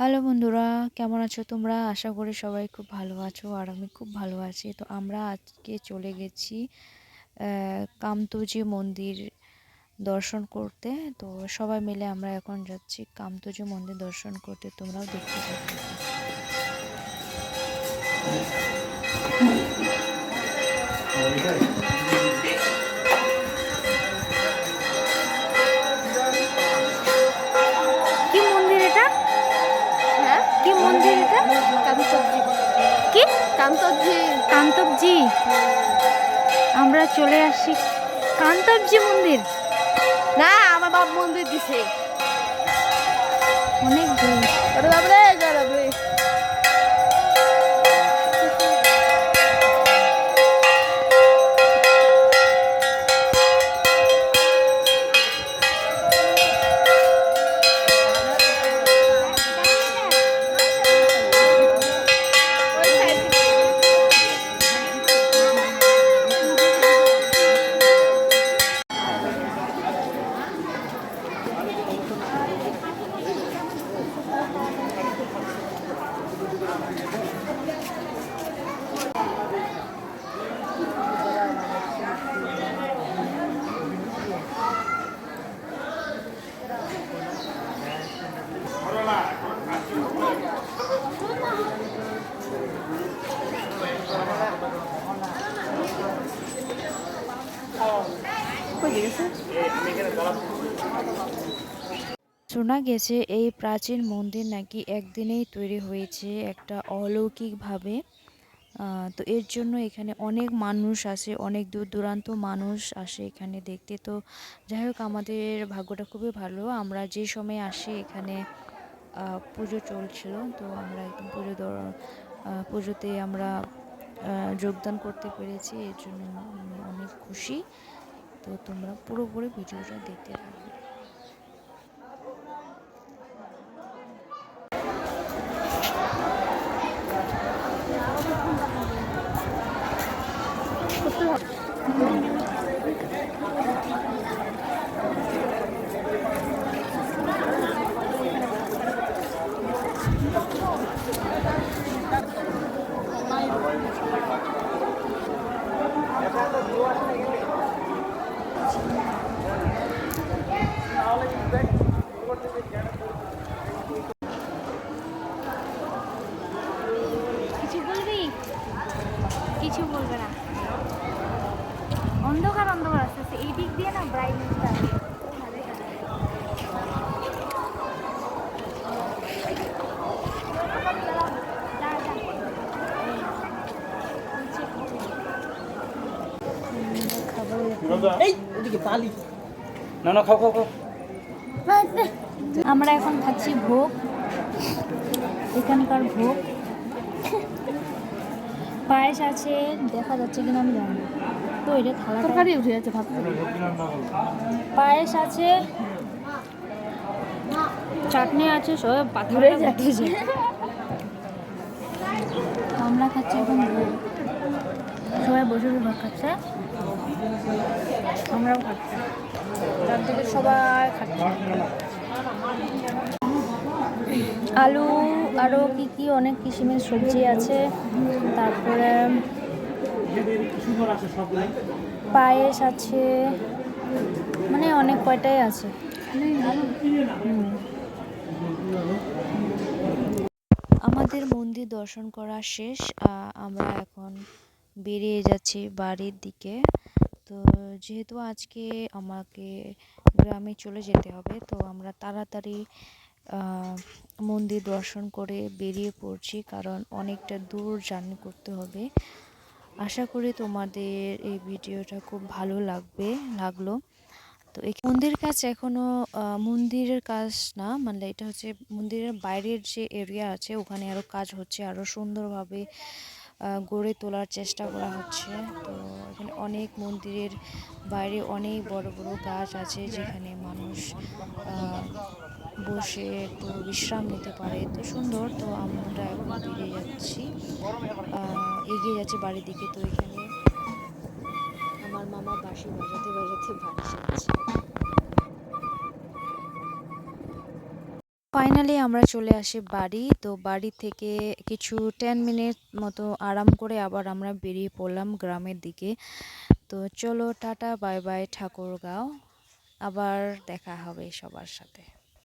Hello বন্ধুরা, কেমন আছো তোমরা? আশা করি সবাই খুব ভালো আছো আর আমি খুব ভালো আছি। তো আমরা আজকে চলে গেছি কামতুজি মন্দির দর্শন করতে। তো সবাই মিলে আমরা এখন যাচ্ছি কামতুজি মন্দির দর্শন করতে। তোমরাও দেখতে থাকো। কি মন্দির এটা? হ্যাঁ, কি মন্দির এটা? কান্তজি। কি কান্তজি। কান্তবজি? আমরা চলে আসছি কান্তবজি মন্দির। না, আমার বাপ মন্দির দিছে। অনেক দূর। ওরে বাবরে, জড়াবে। শোনা গেছে এই প্রাচীন মন্দির নাকি একদিনেই তৈরি হয়েছে একটা অলৌকিকভাবে। তো এর জন্য এখানে অনেক মানুষ আসে, অনেক দূর দূরান্ত মানুষ আসে এখানে দেখতে। তো যাই হোক, আমাদের ভাগ্যটা খুবই ভালো। আমরা যে সময় আসি এখানে পুজো চলছিল। তো আমরা একদম পুজোতে আমরা যোগদান করতে পেরেছি। এর জন্য আমি অনেক খুশি। তো তোমরা পুরোপুরি ভিডিওটা দেখতে থাকবে। কিছু বলবি? কিছু বলবে না। অন্ধকার অন্ধকার আসতেছে, এই দিক দিয়ে না ব্রাইটনেসটা আমরা এখন খাচ্ছি ভোগ, এখানকার ভোগ। পায়েস আছে, দেখা যাচ্ছে কিনা আমি জানি না। তো এটা থালা তরকারি উঠে যাচ্ছে, ভাত পায়েস আছে, চাটনি আছে, সব পাথরে যাচ্ছে। আমরা খাচ্ছি এখন ভোগ। সবাই বসে বসে ভাত খাচ্ছে, আমরাও খাচ্ছি। চারদিকে সবাই খাচ্ছে। আলু, আরও কি কি অনেক কিসিমের সবজি আছে। তারপরে পায়েস আছে, মানে অনেক কয়টাই আছে। আমাদের মন্দির দর্শন করা শেষ। আমরা এখন বেরিয়ে যাচ্ছি বাড়ির দিকে। তো যেহেতু আজকে আমাকে গ্রামে চলে যেতে হবে, তো আমরা তাড়াতাড়ি মন্দির দর্শন করে বেরিয়ে পড়ছি, কারণ অনেকটা দূর জার্নি করতে হবে। আশা করি তোমাদের এই ভিডিওটা খুব ভালো লাগলো। তো এই মন্দির কাজ এখনো মন্দিরের কাজ না, মানে এটা হচ্ছে মন্দিরের বাইরের যে এরিয়া আছে, ওখানে আরো কাজ হচ্ছে, আরো সুন্দরভাবে গড়ে তোলার চেষ্টা করা হচ্ছে। তো এখানে অনেক মন্দিরের বাইরে অনেক বড় বড় গাছ আছে, যেখানে মানুষ বসে একটু বিশ্রাম নিতে পারে। তো সুন্দর। তো আমরা এখন এগিয়ে যাচ্ছি বাড়ির দিকে। তো এখানে আমার মামা বাঁশি বাজাতে বাজাতে বাড়ি যাচ্ছে। ফাইনালি আমরা চলে আসি বাড়ি। তো বাড়ি থেকে কিছু 10 মিনিট মতো আরাম করে আবার আমরা বেরিয়ে পড়লাম গ্রামের দিকে। তো চলো টাটা বাই বাই ঠাকুরগাঁও। আবার দেখা হবে সবার সাথে।